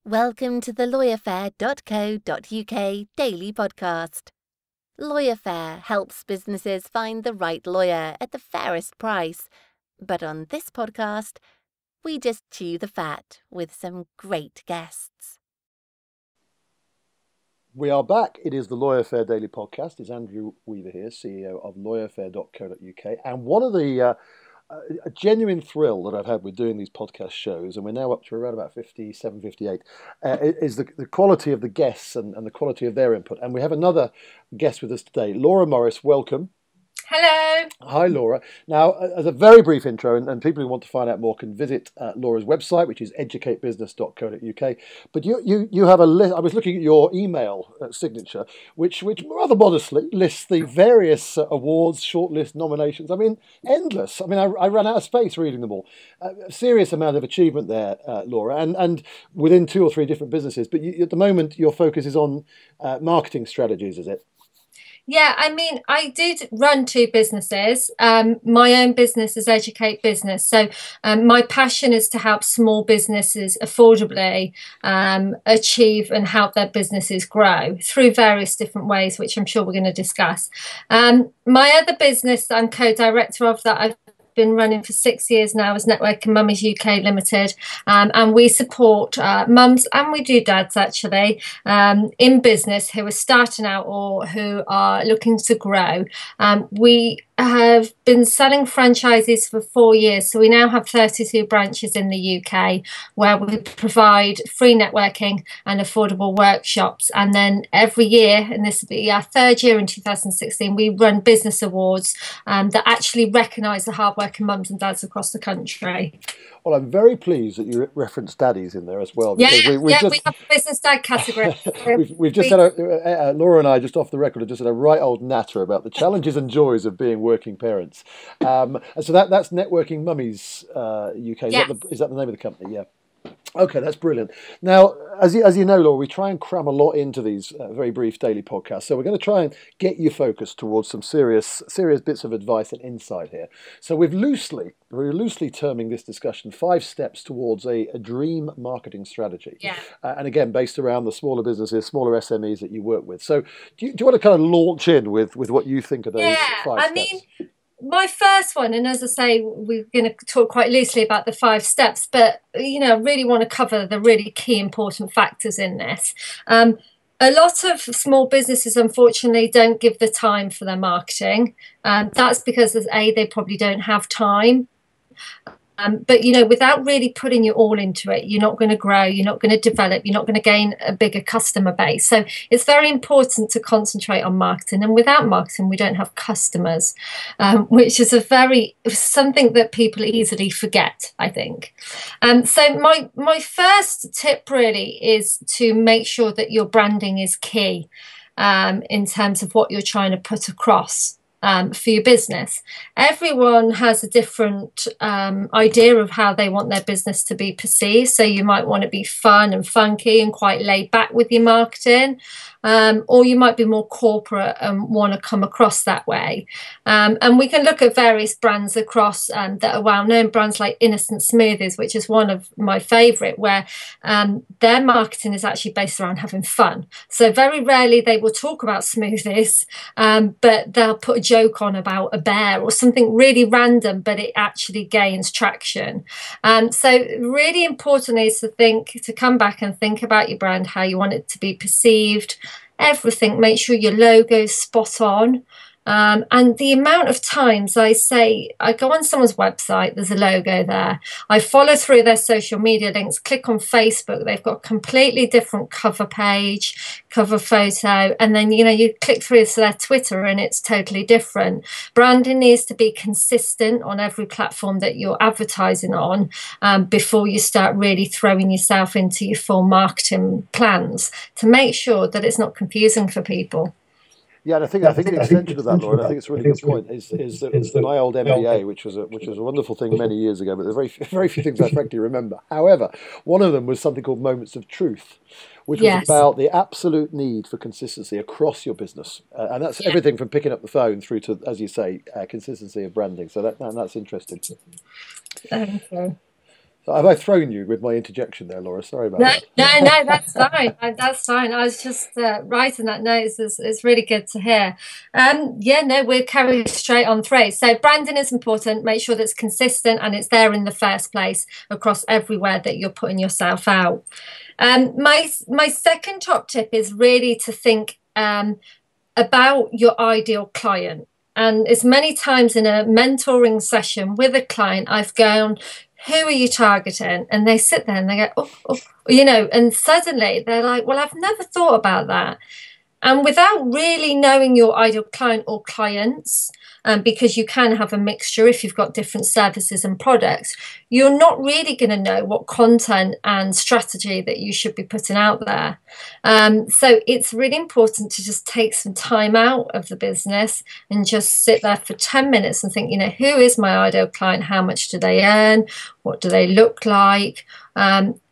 Welcome to the LawyerFair.co.uk daily podcast. LawyerFair helps businesses find the right lawyer at the fairest price. But on this podcast, we just chew the fat with some great guests. We are back. It is the LawyerFair Daily Podcast. It's Andrew Weaver here, CEO of LawyerFair.co.uk. And one of the a genuine thrill that I've had with doing these podcast shows, and we're now up to around about 57, 58, is the quality of the guests and the quality of their input. And we have another guest with us today, Laura Morris. Welcome. Hello. Hi, Laura. Now, as a very brief intro, and people who want to find out more can visit Laura's website, which is educatebusiness.co.uk. But you have a list. I was looking at your email signature, which rather modestly lists the various awards, shortlist, nominations. I mean, endless. I mean, I ran out of space reading them all. A serious amount of achievement there, Laura, and within 2 or 3 different businesses. But at the moment, your focus is on marketing strategies, is it? Yeah, I mean, I did run 2 businesses. My own business is Educate Business. So my passion is to help small businesses affordably achieve and help their businesses grow through various different ways, which I'm sure we're going to discuss. My other business that I'm co-director of that I've been running for 6 years now is Networking Mummies UK Limited, and we support mums, and we do dads actually, in business who are starting out or who are looking to grow. We have been selling franchises for 4 years, so we now have 32 branches in the UK where we provide free networking and affordable workshops. And then every year, and this will be our 3rd year in 2016, we run business awards that actually recognise the hardworking mums and dads across the country. Well, I'm very pleased that you referenced daddies in there as well. We have a business dad category. we've just had Laura and I, just off the record, have just had a right old natter about the challenges and joys of being working parents. And so that's Networking Mummies UK. Yes. Is that the name of the company? Yeah. Okay, that's brilliant. Now, as you know, Laura, we try and cram a lot into these very brief daily podcasts. So we're going to try and get you focused towards some serious bits of advice and insight here. So we're loosely terming this discussion 5 steps towards a dream marketing strategy. Yeah. And again, based around the smaller businesses, smaller SMEs that you work with. So do you want to kind of launch in with what you think of those 5 steps? Mean, my first one, and as I say, we're going to talk quite loosely about the 5 steps, but I really want to cover the really key important factors in this. A lot of small businesses, unfortunately, don't give the time for their marketing. That's because, they probably don't have time. But, without really putting your all into it, you're not going to grow, you're not going to develop, you're not going to gain a bigger customer base. So it's very important to concentrate on marketing. And without marketing, we don't have customers, which is something that people easily forget, I think. So my first tip really is to make sure that your branding is key in terms of what you're trying to put across. For your business. Everyone has a different idea of how they want their business to be perceived. So you might want to be fun and funky and quite laid back with your marketing, or you might be more corporate and want to come across that way. And we can look at various brands across that are well-known, brands like Innocent Smoothies, which is one of my favourite, where their marketing is actually based around having fun. So very rarely they will talk about smoothies, but they'll put a joke on about a bear or something really random, but it actually gains traction. So really important is to come back and think about your brand, how you want it to be perceived, everything. Make sure your logo's spot on. And the amount of times I go on someone's website, there's a logo there. I follow through their social media links, click on Facebook, they've got a completely different cover page, cover photo, and then, you click through to their Twitter and it's totally different. Branding needs to be consistent on every platform that you're advertising on before you start really throwing yourself into your full marketing plans to make sure that it's not confusing for people. Yeah, and I think the extension of that, Laura, and I think it's a really good point, is that my old MBA, which was a wonderful thing many years ago, but there's very few things I frankly remember. However, one of them was something called Moments of Truth, which was about the absolute need for consistency across your business, and that's everything from picking up the phone through to, as you say, consistency of branding. So that's interesting. Okay. Have I thrown you with my interjection there, Laura? Sorry about No, that. no, that's fine. That's fine. I was just writing that note. It's really good to hear. Yeah, no, we're carrying straight on through. So branding is important. Make sure that it's consistent and it's there in the first place across everywhere that you're putting yourself out. My second top tip is really to think about your ideal client. And as many times in a mentoring session with a client, I've gone, who are you targeting? And they sit there and they go, oh, and suddenly they're like, well, I've never thought about that. And without really knowing your ideal client or clients, because you can have a mixture if you've got different services and products, you're not really going to know what content and strategy that you should be putting out there. So it's really important to just take some time out of the business and just sit there for 10 minutes and think, who is my ideal client? How much do they earn? What do they look like?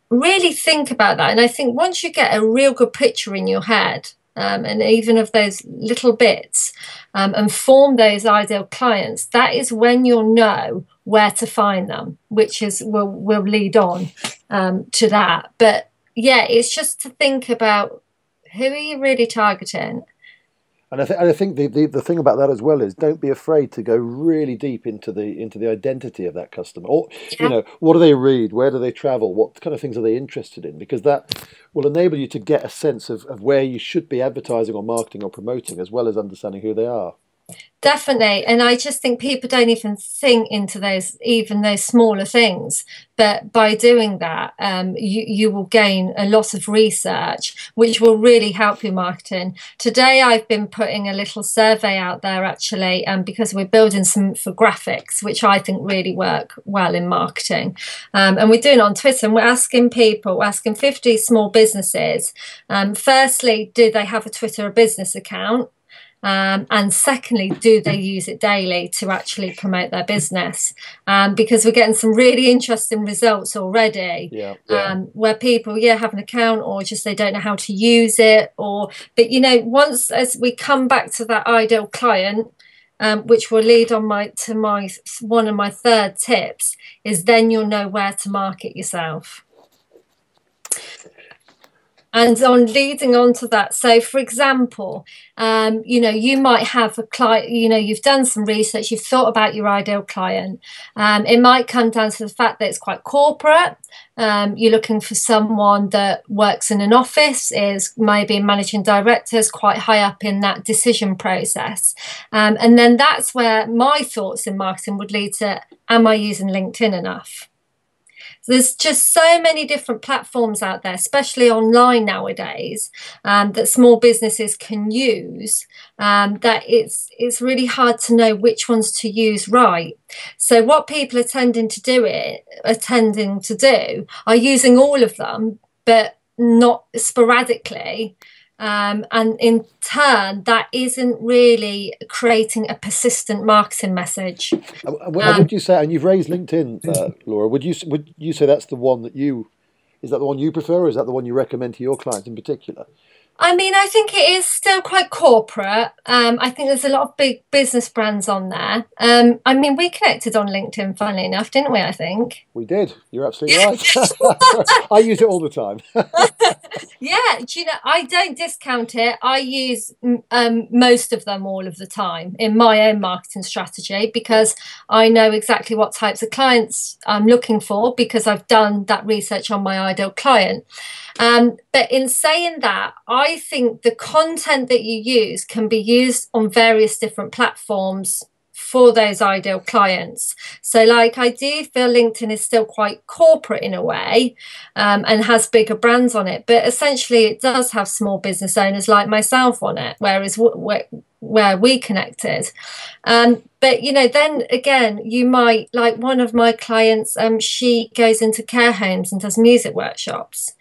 Really think about that. And I think once you get a real good picture in your head, and even of those little bits, and form those ideal clients, that is when you'll know where to find them, which is will lead on to that. But yeah, it's just to think about who are you really targeting. And I think the thing about that as well is don't be afraid to go really deep into the identity of that customer. Or, what do they read? Where do they travel? What kind of things are they interested in? Because that will enable you to get a sense of where you should be advertising or marketing or promoting, as well as understanding who they are. Definitely. And I just think people don't even think into those smaller things. But by doing that, you will gain a lot of research, which will really help your marketing. Today, I've been putting a little survey out there, actually, because we're building some infographics, which I think really work well in marketing. And we're doing it on Twitter, and we're asking 50 small businesses, firstly, do they have a Twitter or business account? And secondly, do they use it daily to actually promote their business? Because we're getting some really interesting results already, where people, have an account or just they don't know how to use it. But once as we come back to that ideal client, which will lead on to my one of my third tips, is then you'll know where to market yourself. And on leading on to that, so for example, you might have a client, you've done some research, you've thought about your ideal client. It might come down to the fact that it's quite corporate. You're looking for someone that works in an office, is maybe managing directors, quite high up in that decision process. And then that's where my thoughts in marketing would lead to, am I using LinkedIn enough? There's just so many different platforms out there, especially online nowadays, that small businesses can use, that it's really hard to know which ones to use right. So what people are tending to do are using all of them, but not sporadically. And in turn, that isn't really creating a persistent marketing message. Would you say, and you've raised LinkedIn, Laura, would you say that's the one is that the one you prefer, or is that the one you recommend to your clients in particular? I mean, I think it is still quite corporate. I think there's a lot of big business brands on there. I mean, we connected on LinkedIn, funnily enough, didn't we, I think? We did. You're absolutely right. I use it all the time. Yeah, I don't discount it. I use most of them all of the time in my own marketing strategy, because I know exactly what types of clients I'm looking for, because I've done that research on my ideal client. But in saying that, I think the content that you use can be used on various different platforms for those ideal clients. So I do feel LinkedIn is still quite corporate in a way, and has bigger brands on it, but essentially it does have small business owners like myself on it, whereas where we connected. But then again, you might, like one of my clients, she goes into care homes and does music workshops.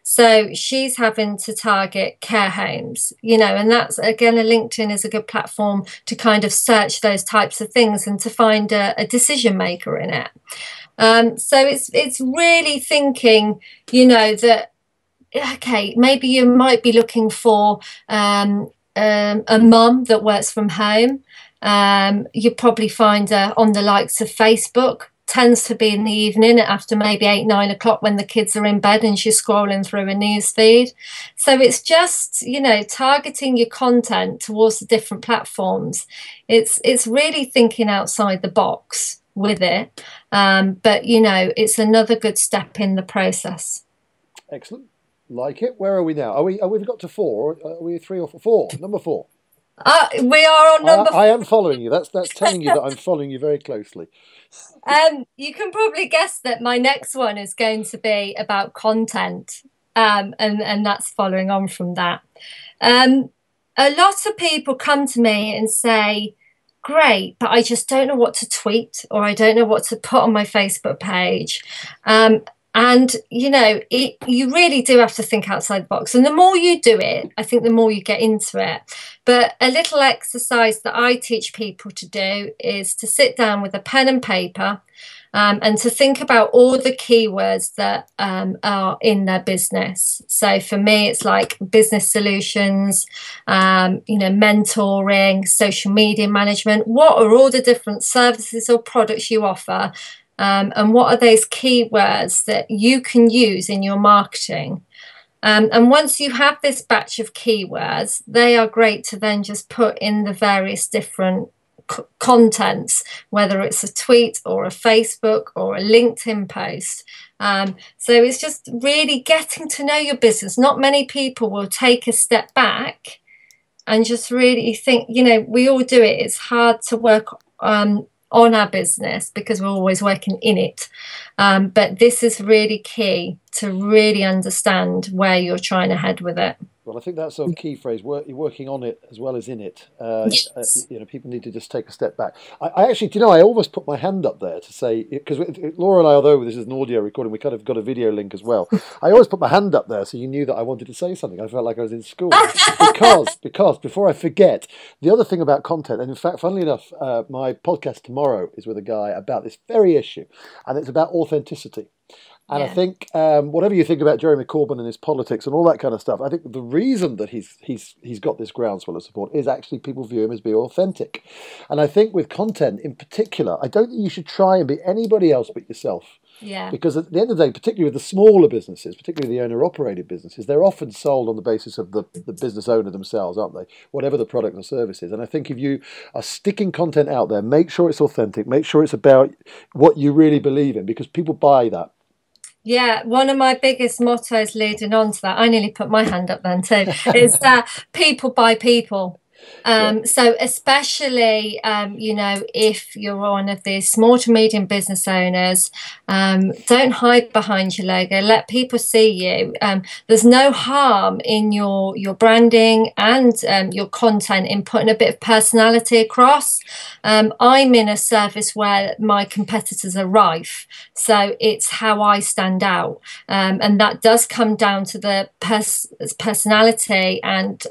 So she's having to target care homes, and that's, again, a LinkedIn is a good platform to kind of search those types of things and to find a decision maker in it. So it's really thinking, that, okay, maybe you might be looking for a mum that works from home. You probably find her on the likes of Facebook, tends to be in the evening after maybe 8, 9 o'clock when the kids are in bed and she's scrolling through a news feed. So it's just, you know, targeting your content towards the different platforms. It's really thinking outside the box with it. But, you know, it's another good step in the process. Excellent. Like it. Where are we now? We've got to 4. Are we 3 or 4? Number 4. We are on number 4. I am following you. That's telling you that I'm following you very closely. You can probably guess that my next one is going to be about content, and that's following on from that. A lot of people come to me and say, great, but I just don't know what to tweet, or I don't know what to put on my Facebook page. And, you know, you really do have to think outside the box. And the more you do it, I think the more you get into it. But a little exercise that I teach people to do is to sit down with a pen and paper, and to think about all the keywords that are in their business. So for me, it's like business solutions, you know, mentoring, social media management. What are all the different services or products you offer? And what are those keywords that you can use in your marketing? And once you have this batch of keywords, they are great to then just put in the various different contents, whether it's a tweet or a Facebook or a LinkedIn post. So it's just really getting to know your business. Not many people will take a step back and just really think, you know, we all do it. It's hard to work on our business because we're always working in it. But this is really key to really understand where you're trying to head with it. Well, I think that's a key phrase. You're working on it as well as in it. Yes. You know, people need to just take a step back. I actually, do you know, I almost put my hand up there to say, because Laura and I, although this is an audio recording, we kind of got a video link as well. I always put my hand up there so you knew that I wanted to say something. I felt like I was in school. because before I forget, the other thing about content, and in fact, funnily enough, my podcast tomorrow is with a guy about this very issue, and it's about authenticity. And yeah. I think whatever you think about Jeremy Corbyn and his politics and all that kind of stuff, I think the reason that he's got this groundswell of support is actually people view him as being authentic. And I think with content in particular, I don't think you should try and be anybody else but yourself. Yeah. Because at the end of the day, particularly with the smaller businesses, particularly the owner-operated businesses, they're often sold on the basis of the business owner themselves, aren't they? Whatever the product or service is. And I think if you are sticking content out there, make sure it's authentic, make sure it's about what you really believe in, because people buy that. Yeah, one of my biggest mottos leading on to that, I nearly put my hand up then too, is people buy people. So especially, you know, if you're one of these small to medium business owners, don't hide behind your logo. Let people see you. There's no harm in your branding and your content in putting a bit of personality across. I'm in a service where my competitors are rife, so it's how I stand out, and that does come down to the personality and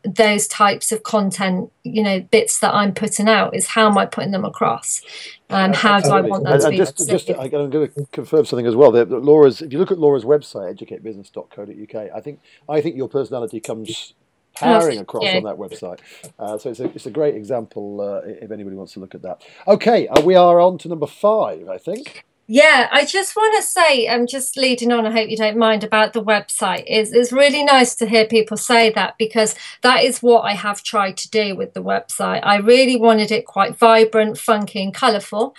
those types of content, you know, bits that I'm putting out. Is how am I putting them across? How do I want that to be? I'm going to confirm something as well. That Laura's, if you look at Laura's website, educatebusiness.co.uk, I think your personality comes powering across on that website. So it's a great example if anybody wants to look at that. Okay, we are on to number 5, I think. Yeah, I just want to say, I'm just leading on, I hope you don't mind, about the website. It's really nice to hear people say that, because that is what I have tried to do with the website. I really wanted it quite vibrant, funky and colourful,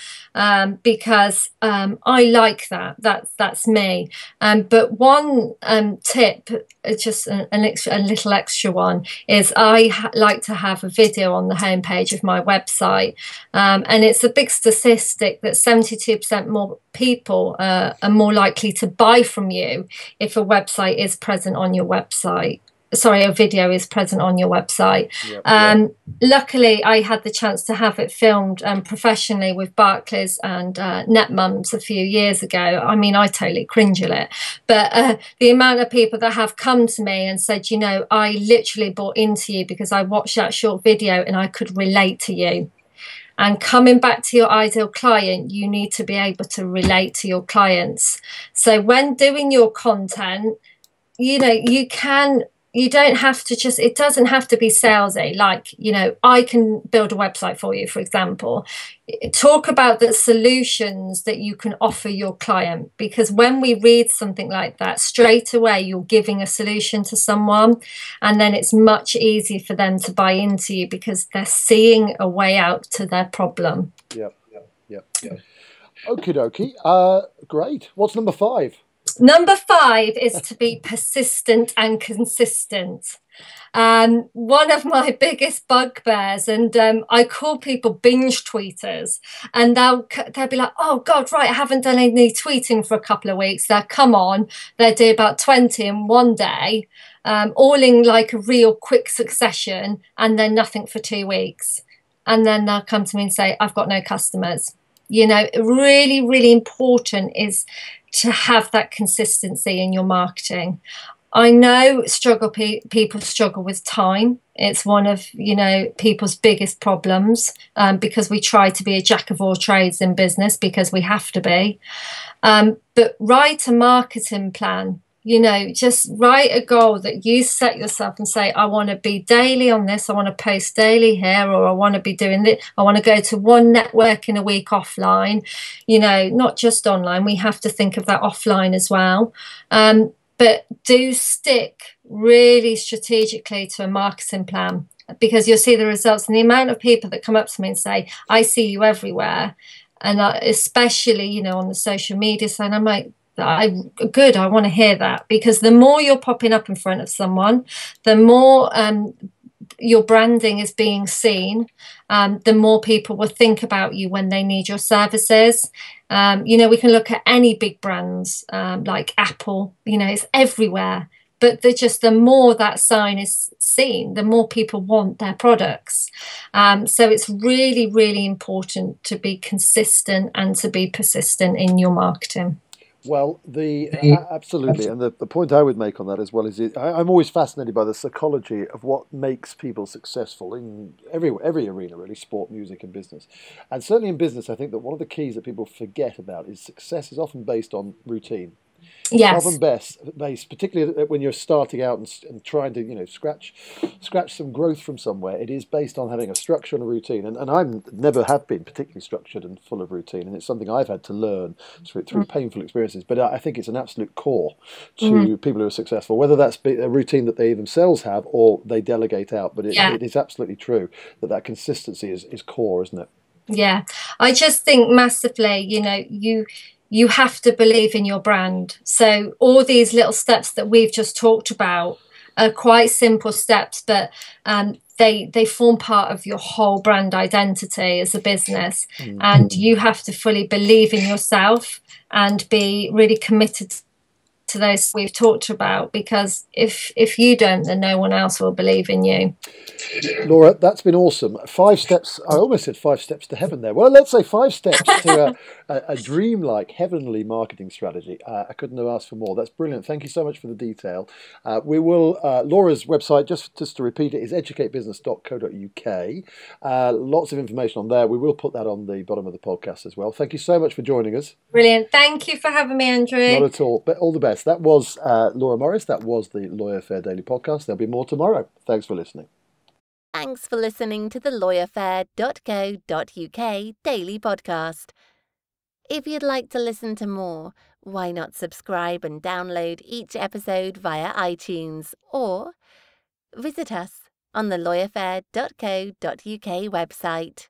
because I like that. That's me. But one tip, just a little extra one, is I like to have a video on the homepage of my website. And it's a big statistic that 72% more people are more likely to buy from you if a website is present on your website. Sorry, a video is present on your website. Yep. Luckily, I had the chance to have it filmed professionally with Barclays and NetMums a few years ago. I mean, I totally cringe at it. But the amount of people that have come to me and said, you know, I literally bought into you because I watched that short video and I could relate to you. And coming back to your ideal client, you need to be able to relate to your clients. So when doing your content, you know, you can you don't have to just, it doesn't have to be salesy. Like, you know, I can build a website for you, for example. Talk about the solutions that you can offer your client, because when we read something like that, straight away you're giving a solution to someone, and then it's much easier for them to buy into you because they're seeing a way out to their problem. Yep. Okie dokie. Great. What's number 5? Number 5 is to be persistent and consistent. One of my biggest bugbears, and I call people binge tweeters, and they'll be like, oh God, right, I haven't done any tweeting for a couple of weeks. They'll come on, they'll do about 20 in one day, all in like a real quick succession, and then nothing for 2 weeks. And then they'll come to me and say, I've got no customers. You know, really, really important is to have that consistency in your marketing. I know people struggle with time. It's one of, you know, people's biggest problems, because we try to be a jack of all trades in business because we have to be. But write a marketing plan. You know, just write a goal that you set yourself and say, I want to be daily on this. I want to post daily here, or I want to be doing this. I want to go to one network in a week offline, you know, not just online. We have to think of that offline as well. But do stick really strategically to a marketing plan, because you'll see the results, and the amount of people that come up to me and say, I see you everywhere. And especially, you know, on the social media side, I'm like, I want to hear that, because the more you're popping up in front of someone, the more your branding is being seen, the more people will think about you when they need your services. You know, we can look at any big brands like Apple, you know, it's everywhere. But the more that sign is seen, the more people want their products. So it's really, really important to be consistent and to be persistent in your marketing. Well, absolutely, and the point I would make on that as well is I'm always fascinated by the psychology of what makes people successful in every arena, really, sport, music, and business. And certainly in business, I think that one of the keys that people forget about is success is often based on routine. Yes. Often based, particularly when you're starting out and trying to, you know, scratch some growth from somewhere. It is based on having a structure and a routine. And I never have been particularly structured and full of routine. And it's something I've had to learn through painful experiences. But I think it's an absolute core to people who are successful, whether that's a routine that they themselves have or they delegate out. But it is absolutely true that consistency is core, isn't it? Yeah, I just think massively, you know, you have to believe in your brand. So all these little steps that we've just talked about are quite simple steps, but they form part of your whole brand identity as a business. And you have to fully believe in yourself and be really committed to those we've talked about, because if you don't, then no one else will believe in you. Laura, that's been awesome. 5 steps. I almost said 5 steps to heaven there. Well, let's say 5 steps to a dreamlike, heavenly marketing strategy. I couldn't have asked for more. That's brilliant. Thank you so much for the detail. We will, Laura's website, just to repeat it, is educatebusiness.co.uk. Lots of information on there. We will put that on the bottom of the podcast as well. Thank you so much for joining us. Brilliant. Thank you for having me, Andrew. Not at all, but all the best. That was Laura Morris. That was the LawyerFair Daily Podcast. There'll be more tomorrow. Thanks for listening. Thanks for listening to the LawyerFair.co.uk Daily Podcast. If you'd like to listen to more, why not subscribe and download each episode via iTunes, or visit us on the LawyerFair.co.uk website.